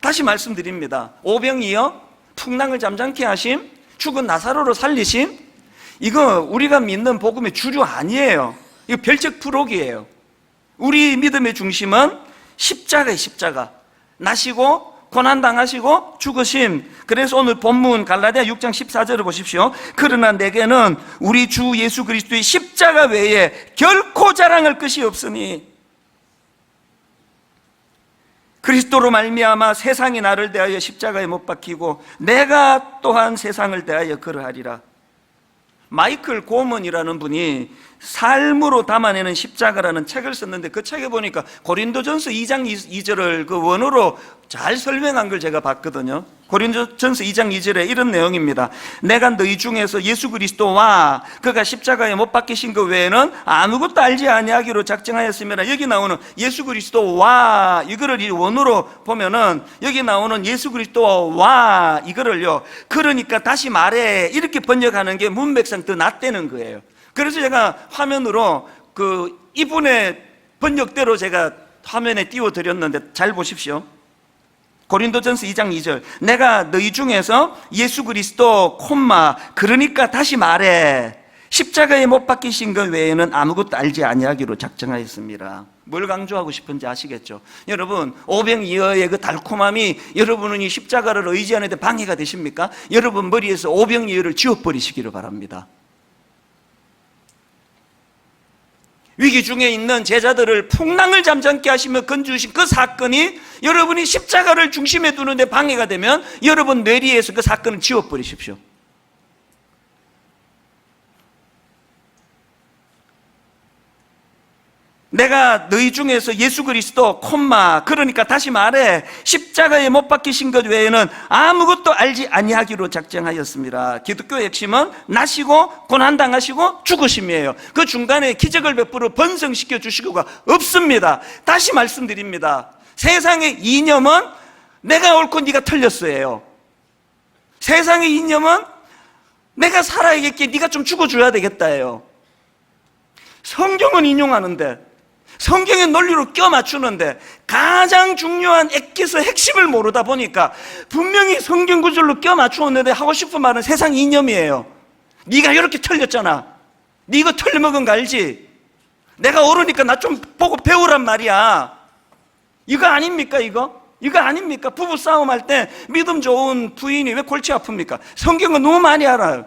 다시 말씀드립니다. 오병이어 풍랑을 잠잠케 하심, 죽은 나사로를 살리심, 이거 우리가 믿는 복음의 주류 아니에요. 이거 별책 프록이에요. 우리 믿음의 중심은 십자가의 십자가. 나시고 고난당하시고 죽으심. 그래서 오늘 본문 갈라디아 6장 14절을 보십시오. 그러나 내게는 우리 주 예수 그리스도의 십자가 외에 결코 자랑할 것이 없으니 그리스도로 말미암아 세상이 나를 대하여 십자가에 못 박히고 내가 또한 세상을 대하여 그러하리라. 마이클 고먼이라는 분이 삶으로 담아내는 십자가라는 책을 썼는데 그 책에 보니까 고린도전서 2장 2절을 그 원어로 잘 설명한 걸 제가 봤거든요. 고린도전서 2장 2절에 이런 내용입니다. 내가 너희 중에서 예수 그리스도와 그가 십자가에 못 박히신 것 외에는 아무것도 알지 아니하기로 작정하였으며, 여기 나오는 예수 그리스도와 이거를 이 원어로 보면은 여기 나오는 예수 그리스도와 이거를요, 그러니까 다시 말해 이렇게 번역하는 게 문맥상 더 낫다는 거예요. 그래서 제가 화면으로 그 이분의 번역대로 제가 화면에 띄워드렸는데 잘 보십시오. 고린도전서 2장 2절, 내가 너희 중에서 예수 그리스도 그러니까 다시 말해 십자가에 못 박히신 것 외에는 아무것도 알지 아니하기로 작정하였습니다. 뭘 강조하고 싶은지 아시겠죠? 여러분, 오병이어의 그 달콤함이 여러분은 이 십자가를 의지하는 데 방해가 되십니까? 여러분 머리에서 오병이어를 지워버리시기를 바랍니다. 위기 중에 있는 제자들을 풍랑을 잠잠케 하시며 건져주신 그 사건이 여러분이 십자가를 중심에 두는 데 방해가 되면 여러분 뇌리에서 그 사건을 지워버리십시오. 내가 너희 중에서 예수 그리스도 그러니까 다시 말해 십자가에 못 박히신 것 외에는 아무것도 알지 아니하기로 작정하였습니다. 기독교의 핵심은 나시고 고난당하시고 죽으심이에요. 그 중간에 기적을 베풀어 번성시켜 주시고가 없습니다. 다시 말씀드립니다. 세상의 이념은 내가 옳고 네가 틀렸어요. 세상의 이념은 내가 살아야겠기에 네가 좀 죽어줘야 되겠다예요. 성경은 인용하는데, 성경의 논리로 껴맞추는데 가장 중요한 엑기스 핵심을 모르다 보니까 분명히 성경 구절로 껴맞추었는데 하고 싶은 말은 세상 이념이에요. 네가 이렇게 틀렸잖아. 네 이거 틀려먹은 거 알지? 내가 옳으니까 나 좀 보고 배우란 말이야. 이거 아닙니까? 이거 아닙니까? 부부 싸움할 때 믿음 좋은 부인이 왜 골치 아픕니까? 성경은 너무 많이 알아요.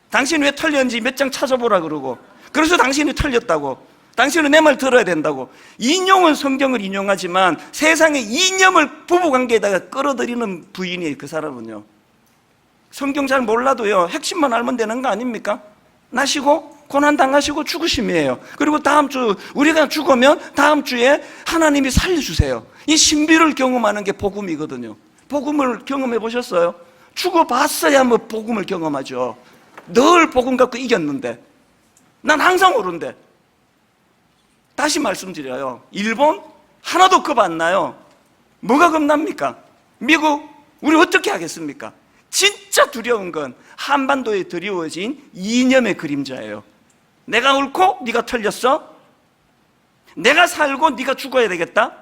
당신 왜 틀렸는지 몇 장 찾아보라 그러고, 그래서 당신이 틀렸다고, 당신은 내 말 들어야 된다고. 인용은 성경을 인용하지만 세상의 이념을 부부관계에다가 끌어들이는 부인이에요. 그 사람은요, 성경 잘 몰라도요 핵심만 알면 되는 거 아닙니까? 나시고 고난당하시고 죽으심이에요. 그리고 다음 주 우리가 죽으면 다음 주에 하나님이 살려주세요. 이 신비를 경험하는 게 복음이거든요. 복음을 경험해 보셨어요? 죽어봤어야 뭐 복음을 경험하죠. 늘 복음 갖고 이겼는데, 난 항상 오른데. 다시 말씀드려요. 일본 하나도 겁 안 나요. 뭐가 겁납니까? 미국 우리 어떻게 하겠습니까? 진짜 두려운 건 한반도에 드리워진 이념의 그림자예요. 내가 옳고 네가 틀렸어? 내가 살고 네가 죽어야 되겠다?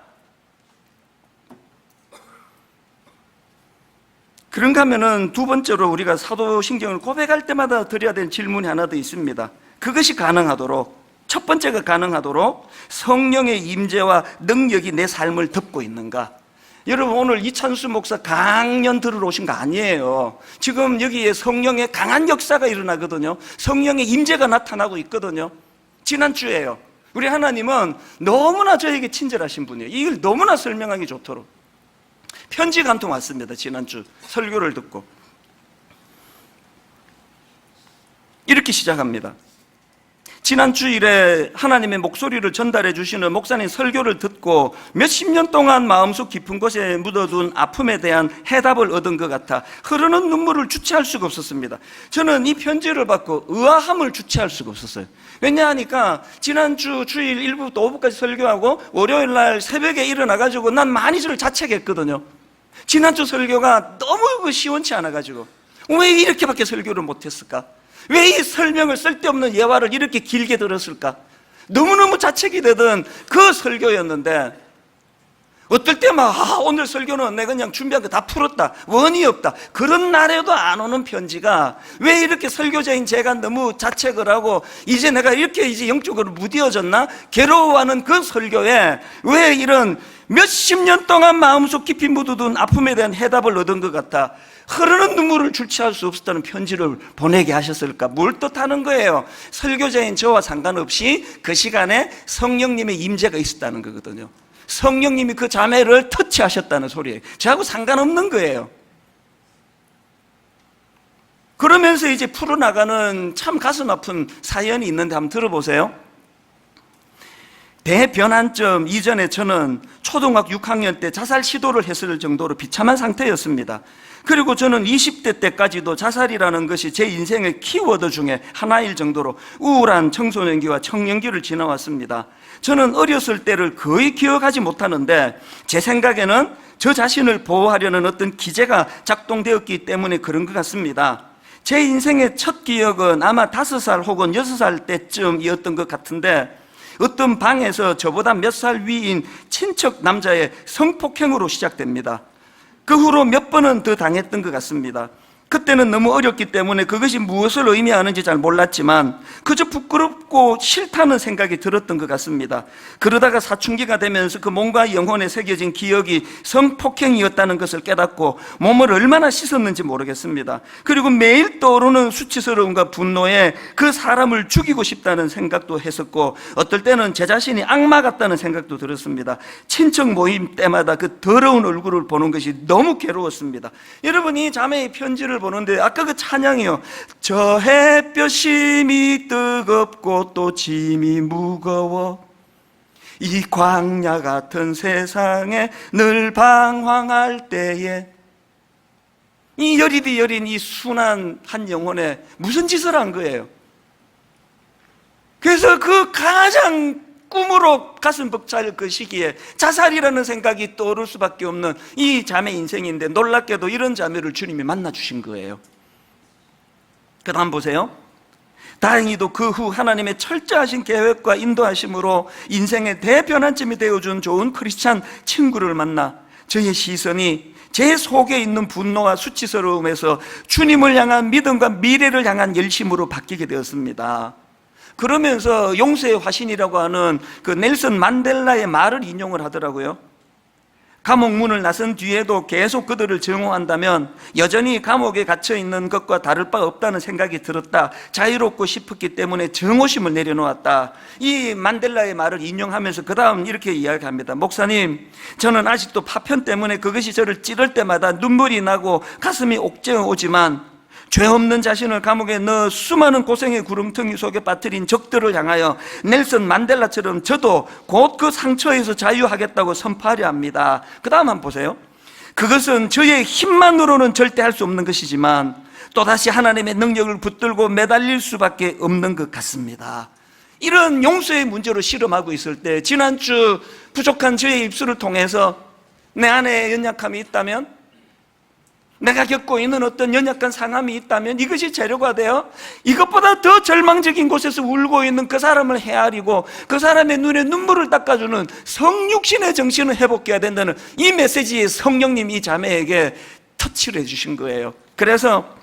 그런가 하면은 두 번째로 우리가 사도신경을 고백할 때마다 드려야 될 질문이 하나 더 있습니다. 그것이 가능하도록, 첫 번째가 가능하도록 성령의 임재와 능력이 내 삶을 덮고 있는가? 여러분, 오늘 이찬수 목사 강연 들으러 오신 거 아니에요. 지금 여기에 성령의 강한 역사가 일어나거든요. 성령의 임재가 나타나고 있거든요. 지난주에요, 우리 하나님은 너무나 저에게 친절하신 분이에요. 이걸 너무나 설명하기 좋도록 편지가 한 통 왔습니다. 지난주 설교를 듣고 이렇게 시작합니다. 지난 주일에 하나님의 목소리를 전달해 주시는 목사님 설교를 듣고 몇십 년 동안 마음속 깊은 곳에 묻어둔 아픔에 대한 해답을 얻은 것 같아 흐르는 눈물을 주체할 수가 없었습니다. 저는 이 편지를 받고 의아함을 주체할 수가 없었어요. 왜냐하니까 지난주 주일 1부부터 5부까지 설교하고 월요일 날 새벽에 일어나가지고 난 많이 저를 자책했거든요. 지난주 설교가 너무 시원치 않아가지고 왜 이렇게밖에 설교를 못했을까? 왜 이 설명을, 쓸데없는 예화를 이렇게 길게 들었을까? 너무너무 자책이 되던 그 설교였는데 어떨 때 막 오늘 설교는 내가 그냥 준비한 거 다 풀었다, 원이 없다, 그런 날에도 안 오는 편지가 왜 이렇게 설교자인 제가 너무 자책을 하고 이제 내가 이렇게 이제 영적으로 무뎌졌나 괴로워하는 그 설교에 왜 이런 몇십 년 동안 마음속 깊이 묻어둔 아픔에 대한 해답을 얻은 것 같아 흐르는 눈물을 주체할 수 없었다는 편지를 보내게 하셨을까? 뭘 뜻하는 거예요? 설교자인 저와 상관없이 그 시간에 성령님의 임재가 있었다는 거거든요. 성령님이 그 자매를 터치하셨다는 소리예요. 저하고 상관없는 거예요. 그러면서 이제 풀어나가는 참 가슴 아픈 사연이 있는데 한번 들어보세요. 대변환점 이전에 저는 초등학교 6학년 때 자살 시도를 했을 정도로 비참한 상태였습니다. 그리고 저는 20대 때까지도 자살이라는 것이 제 인생의 키워드 중에 하나일 정도로 우울한 청소년기와 청년기를 지나왔습니다. 저는 어렸을 때를 거의 기억하지 못하는데 제 생각에는 저 자신을 보호하려는 어떤 기제가 작동되었기 때문에 그런 것 같습니다. 제 인생의 첫 기억은 아마 5살 혹은 6살 때쯤이었던 것 같은데 어떤 방에서 저보다 몇 살 위인 친척 남자의 성폭행으로 시작됩니다. 그 후로 몇 번은 더 당했던 것 같습니다. 그때는 너무 어렸기 때문에 그것이 무엇을 의미하는지 잘 몰랐지만 그저 부끄럽고 싫다는 생각이 들었던 것 같습니다. 그러다가 사춘기가 되면서 그 몸과 영혼에 새겨진 기억이 성폭행이었다는 것을 깨닫고 몸을 얼마나 씻었는지 모르겠습니다. 그리고 매일 떠오르는 수치스러움과 분노에 그 사람을 죽이고 싶다는 생각도 했었고 어떨 때는 제 자신이 악마 같다는 생각도 들었습니다. 친척 모임 때마다 그 더러운 얼굴을 보는 것이 너무 괴로웠습니다. 여러분, 이 자매의 편지를 보는데 아까 그 찬양이요, 저 햇볕이 뜨겁고 또 짐이 무거워 이 광야 같은 세상에 늘 방황할 때에, 이 여리디 여린 이 순한 한 영혼에 무슨 짓을 한 거예요? 그래서 그 가장 꿈으로 가슴 벅찰 그 시기에 자살이라는 생각이 떠오를 수밖에 없는 이 자매 인생인데 놀랍게도 이런 자매를 주님이 만나 주신 거예요. 그 다음 보세요. 다행히도 그 후 하나님의 철저하신 계획과 인도하심으로 인생의 대변환점이 되어준 좋은 크리스찬 친구를 만나 저의 시선이 제 속에 있는 분노와 수치스러움에서 주님을 향한 믿음과 미래를 향한 열심으로 바뀌게 되었습니다. 그러면서 용서의 화신이라고 하는 그 넬슨 만델라의 말을 인용을 하더라고요. 감옥 문을 나선 뒤에도 계속 그들을 증오한다면 여전히 감옥에 갇혀 있는 것과 다를 바 없다는 생각이 들었다. 자유롭고 싶었기 때문에 증오심을 내려놓았다. 이 만델라의 말을 인용하면서 그 다음 이렇게 이야기합니다. 목사님, 저는 아직도 파편 때문에 그것이 저를 찌를 때마다 눈물이 나고 가슴이 옥죄어 오지만 죄 없는 자신을 감옥에 넣어 수많은 고생의 구렁텅이 속에 빠뜨린 적들을 향하여 넬슨 만델라처럼 저도 곧 그 상처에서 자유하겠다고 선포하려 합니다. 그 다음 한번 보세요. 그것은 저의 힘만으로는 절대 할 수 없는 것이지만 또다시 하나님의 능력을 붙들고 매달릴 수밖에 없는 것 같습니다. 이런 용서의 문제로 실험하고 있을 때 지난주 부족한 저의 입술을 통해서 내 안에 연약함이 있다면, 내가 겪고 있는 어떤 연약한 상함이 있다면 이것이 재료가 되어 이것보다 더 절망적인 곳에서 울고 있는 그 사람을 헤아리고 그 사람의 눈에 눈물을 닦아주는 성육신의 정신을 회복해야 된다는 이 메시지에 성령님이 이 자매에게 터치를 해주신 거예요. 그래서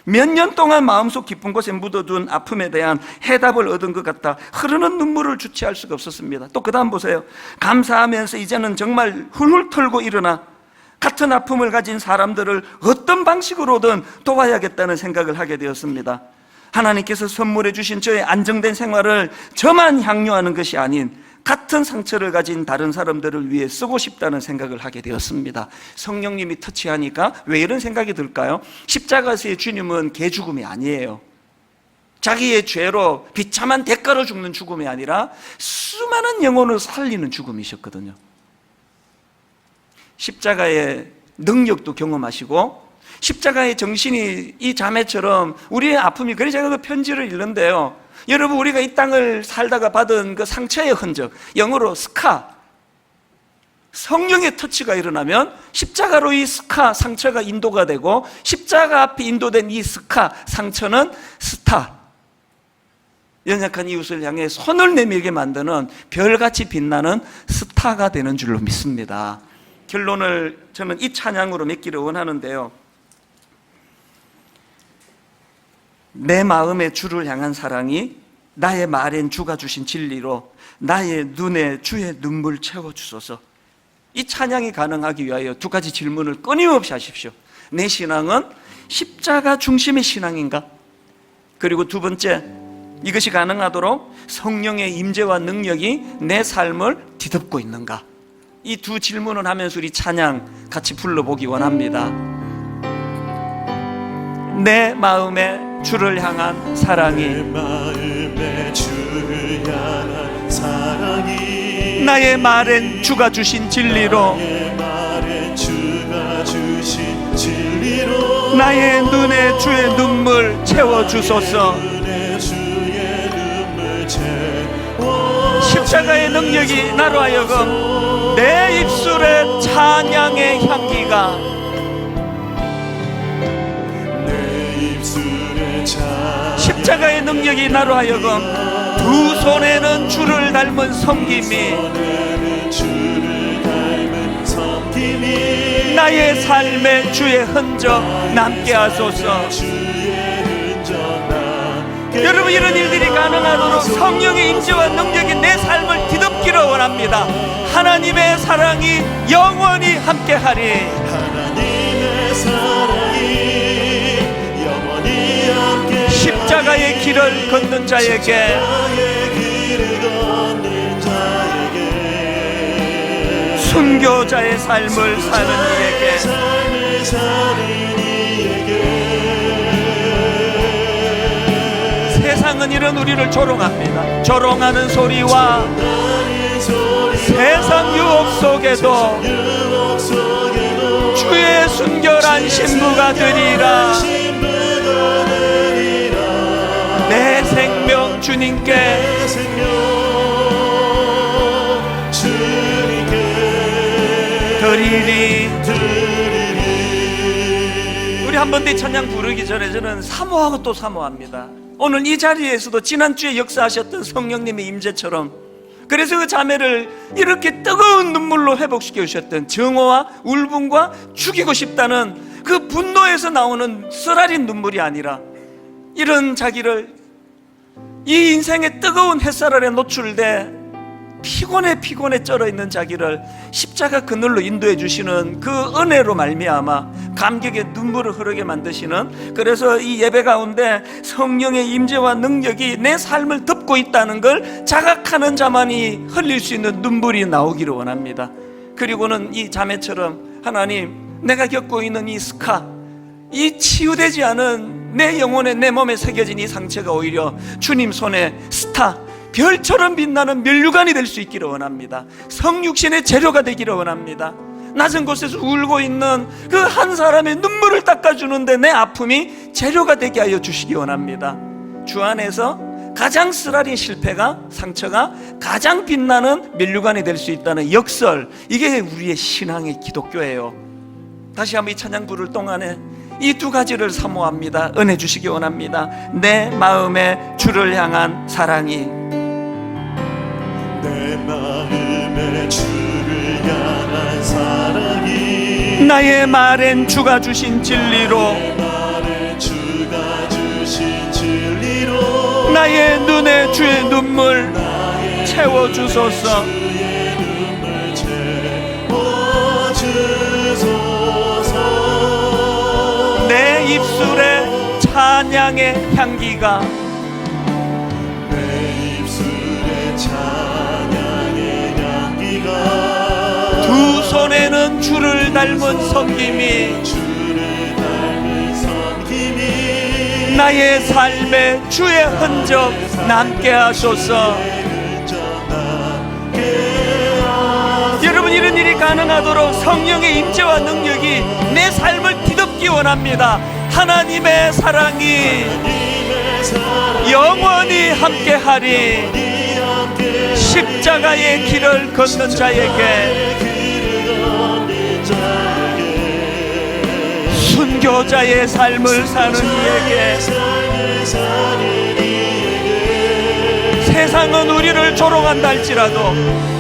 몇 년 동안 마음속 깊은 곳에 묻어둔 아픔에 대한 해답을 얻은 것 같다. 흐르는 눈물을 주체할 수가 없었습니다. 또 그 다음 보세요. 감사하면서 이제는 정말 훌훌 털고 일어나 같은 아픔을 가진 사람들을 어떤 방식으로든 도와야겠다는 생각을 하게 되었습니다. 하나님께서 선물해 주신 저의 안정된 생활을 저만 향유하는 것이 아닌 같은 상처를 가진 다른 사람들을 위해 쓰고 싶다는 생각을 하게 되었습니다. 성령님이 터치하니까 왜 이런 생각이 들까요? 십자가에서의 주님은 개죽음이 아니에요. 자기의 죄로 비참한 대가로 죽는 죽음이 아니라 수많은 영혼을 살리는 죽음이셨거든요. 십자가의 능력도 경험하시고 십자가의 정신이 이 자매처럼 우리의 아픔이, 그래서 제가 그 편지를 읽는데요, 여러분, 우리가 이 땅을 살다가 받은 그 상처의 흔적, 영어로 스카, 성령의 터치가 일어나면 십자가로 이 스카, 상처가 인도가 되고 십자가 앞에 인도된 이 스카, 상처는 스타, 연약한 이웃을 향해 손을 내밀게 만드는 별같이 빛나는 스타가 되는 줄로 믿습니다. 결론을 저는 이 찬양으로 맺기를 원하는데요. 내 마음의 주를 향한 사랑이 나의 말엔 주가 주신 진리로 나의 눈에 주의 눈물 채워주소서. 이 찬양이 가능하기 위하여 두 가지 질문을 끊임없이 하십시오. 내 신앙은 십자가 중심의 신앙인가? 그리고 두 번째, 이것이 가능하도록 성령의 임재와 능력이 내 삶을 뒤덮고 있는가? 이 두 질문을 하면서 우리 찬양 같이 불러보기 원합니다. 내 마음의 주를 향한 사랑이, 내 마음의 주를 향한 사랑이 나의 말엔 주가 주신 진리로 나의 말엔 주가 주신 진리로 나의 눈에 주의 눈물 채워주소서. 십자가의 능력이 나로 하여금 내 입술에 찬양의 향기가, 십자가의 능력이 나로 하여금 두 손에는 주를 닮은 섬김이 나의 삶에 주의 흔적 남게 하소서. 여러분, 이런 일들이 가능하도록 성령의 임재와 능력이 내 삶을 뒤덮기를 원합니다. 하나님의 사랑이 영원히 함께하리. 하나님의 사랑이 영원히 함께 십자가의 길을 걷는 자에게 순교자의 삶을 사는 이에게 세상은 이런 우리를 조롱합니다. 조롱하는 소리와 세상 유혹 속에도 주의 순결한 신부가 되리라. 내 생명 주님께 드리리. 우리 한 번 더 찬양 부르기 전에 저는 사모하고 또 사모합니다. 오늘 이 자리에서도 지난주에 역사하셨던 성령님의 임재처럼, 그래서 그 자매를 이렇게 뜨거운 눈물로 회복시켜 주셨던 정오와 울분과 죽이고 싶다는 그 분노에서 나오는 쓰라린 눈물이 아니라, 이런 자기를 이 인생의 뜨거운 햇살 아래 노출돼 피곤에 쩔어 있는 자기를 십자가 그늘로 인도해 주시는 그 은혜로 말미암아 감격의 눈물을 흐르게 만드시는, 그래서 이 예배 가운데 성령의 임재와 능력이 내 삶을 덮고 있다는 걸 자각하는 자만이 흘릴 수 있는 눈물이 나오기를 원합니다. 그리고는 이 자매처럼, 하나님, 내가 겪고 있는 이 스카, 이 치유되지 않은 내 영혼에, 내 몸에 새겨진 이 상처가 오히려 주님 손에 스타, 별처럼 빛나는 면류관이 될 수 있기를 원합니다. 성육신의 재료가 되기를 원합니다. 낮은 곳에서 울고 있는 그 한 사람의 눈물을 닦아주는데 내 아픔이 재료가 되게 하여 주시기 원합니다. 주 안에서 가장 쓰라린 실패가, 상처가 가장 빛나는 면류관이 될 수 있다는 역설, 이게 우리의 신앙의 기독교예요. 다시 한번 이 찬양 부를 동안에 이 두 가지를 사모합니다. 은혜 주시기 원합니다. 내 마음의 주를 향한 사랑이, 내 마음의 주를 향한 사랑이 나의 말엔 주가 주신 진리로 내 말엔 주가 주신 진리로 나의 눈에 주의 눈물 채워주소서. 주의 눈물 채워주소서. 내 입술에 찬양의 향기가 두 손에는 주를 닮은 섬김이 나의 삶에 주의 흔적 남게 하소서. 여러분, 이런 일이 가능하도록 성령의 임재와 능력이 내 삶을 뒤덮기 원합니다. 하나님의 사랑이 영원히 함께하리. 십자가의 길을 걷는 자에게, 순교자의 삶을 사는 이에게 세상은 우리를 조롱한다 할지라도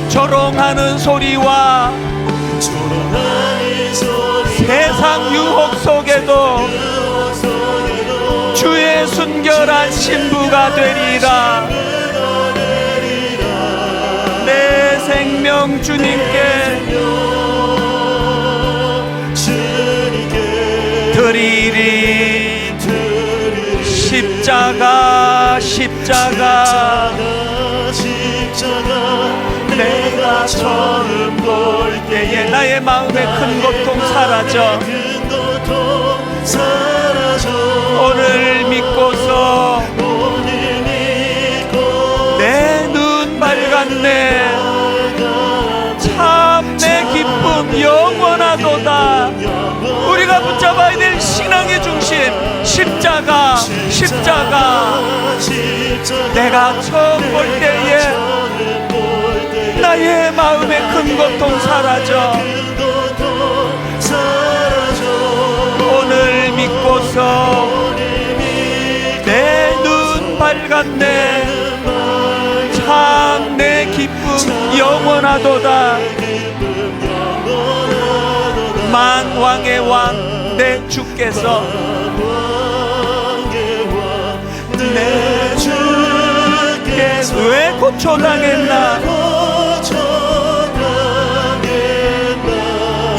조롱하는 소리와 조롱하는 소리 세상 유혹 속에도 주의 순결한 신부가 되리라. 내 생명 주님께 드리리. 십자가 십자가 내가 처음 볼 때에 나의 마음의 큰 고통 사라져. 오늘 믿고서 내 눈 밝았네. 참 내 기쁨 영원하도다. 우리가 붙잡아야 될 신앙의 중심 십자가 십자가. 내가 처음 볼 때에 나의 마음의 큰 고통 사라져. 오늘 믿고서 내 눈 밝았네. 참 내 기쁨 영원하도다. 만왕의 왕 내 주께서 내 주께서 왜 고초당했나.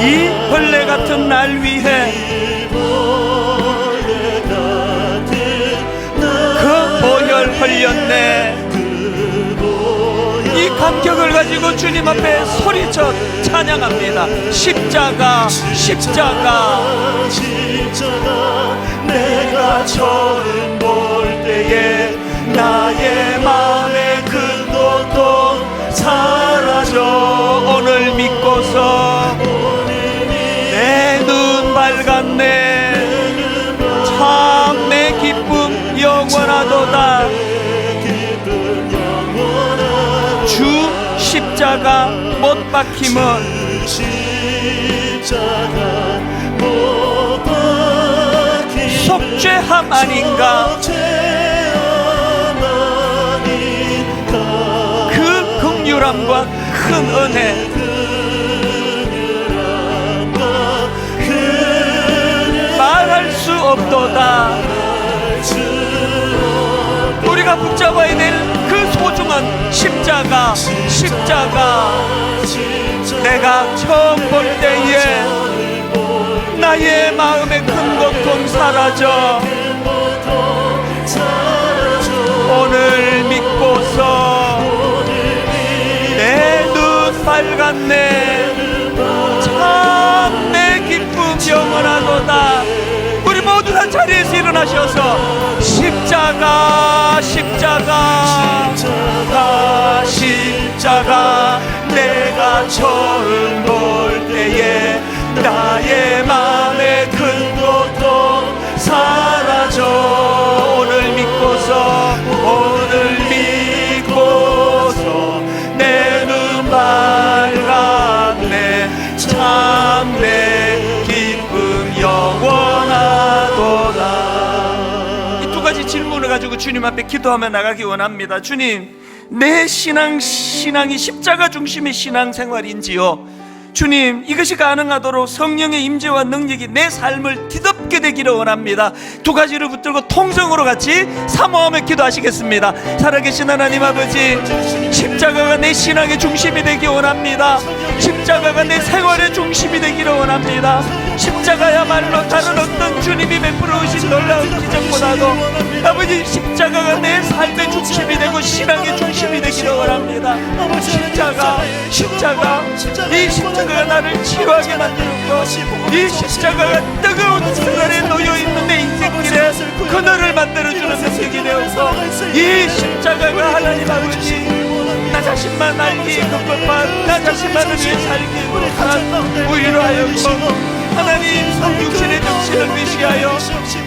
이 벌레 같은 날 위해 그 보혈 흘렸네. 이 감격을 가지고 주님 앞에 소리쳐 찬양합니다. 십자가 십자가. 내가 처음 볼 때에 나의 마음의 큰 고통 사라져. 오늘 믿고서 내 눈 밝았네. 참 내 기쁨 영원하도다. 주 십자가 못 박힘은 속죄함 아닌가. 그 긍휼함과 큰 은혜 말할 수 없도다. 우리가 붙잡아야 될 그 소중한 십자가 십자가. 내가 처음 볼 때에 나의 마음의 큰 고통 사라져. 오늘 믿고서 내 눈 밝았네. 참 내 기쁨 영원하도다. 우리 모두 다 자리에서 일어나셔서 십자가 십자가 십자가. 내가 처음 볼 때에 나의 마음의 큰 고통 사라져. 오늘 믿고서 내 눈 밝았네. 참 내 기쁨 영원하도다. 이 두 가지 질문을 가지고 주님 앞에 기도하며 나가기 원합니다. 주님, 내 신앙이 십자가 중심의 신앙생활인지요? 주님, 이것이 가능하도록 성령의 임재와 능력이 내 삶을 뒤덮게 되기를 원합니다. 두 가지를 붙들고 통성으로 같이 사모하며 기도하시겠습니다. 살아계신 하나님 아버지, 십자가가 내 신앙의 중심이 되기 원합니다. 십자가가 내 생활의 중심이 되기를 원합니다. 십자가야말로 다른 어떤 주님이 베풀어 오신 놀라운 기적보다도 아버지, 십자가가 내 삶의 중심이 되고 신앙의 중심이 되기를 원합니다. 십자가 이 십자가가 나를 치유하게 만들고, 이 십자가가 뜨거운 생활에 놓여있는 내 인생길에 그늘을 만들어주는 능력이 되어서 이 십자가가 하나님 아버지, 나 자신만 알기 급급한 나 자신만을 위해 살기 급한 우리로 하여금 하나님 성육신의 정신을 위시하여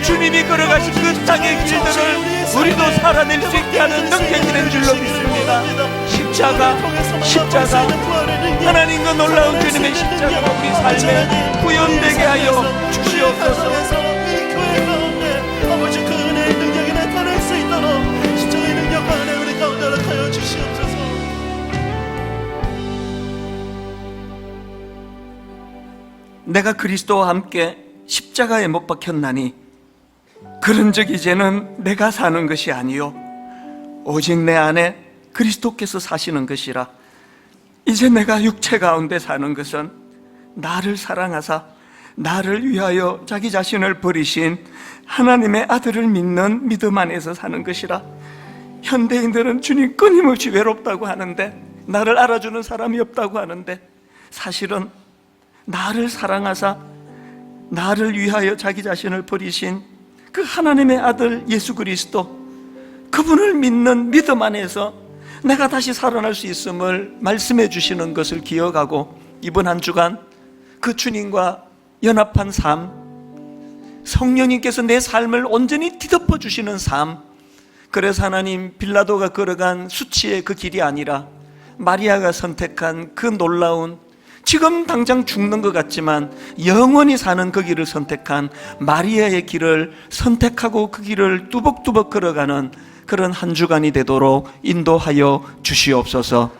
주님이 걸어가신 그 땅의 길들을 우리도 살아낼 수 있게 하는 능력이 된 줄로 믿습니다. 십자가 하나님과 놀라운 주님의 십자가가 우리 삶에 구현되게 하여 주시옵소서. 아버지, 그 은혜의 능력이 나타날 수 있도록 십자가의 능력 안에 우리 가운데 허락하여 내가 그리스도와 함께 십자가에 못 박혔나니 그런즉 이제는 내가 사는 것이 아니요 오직 내 안에 그리스도께서 사시는 것이라. 이제 내가 육체 가운데 사는 것은 나를 사랑하사 나를 위하여 자기 자신을 버리신 하나님의 아들을 믿는 믿음 안에서 사는 것이라. 현대인들은 주님 끊임없이 외롭다고 하는데, 나를 알아주는 사람이 없다고 하는데, 사실은 나를 사랑하사 나를 위하여 자기 자신을 버리신 그 하나님의 아들 예수 그리스도, 그분을 믿는 믿음 안에서 내가 다시 살아날 수 있음을 말씀해 주시는 것을 기억하고, 이번 한 주간 그 주님과 연합한 삶, 성령님께서 내 삶을 온전히 뒤덮어 주시는 삶, 그래서 하나님 빌라도가 걸어간 수치의 그 길이 아니라 마리아가 선택한 그 놀라운, 지금 당장 죽는 것 같지만 영원히 사는 그 길을 선택한 마리아의 길을 선택하고 그 길을 뚜벅뚜벅 걸어가는 그런 한 주간이 되도록 인도하여 주시옵소서.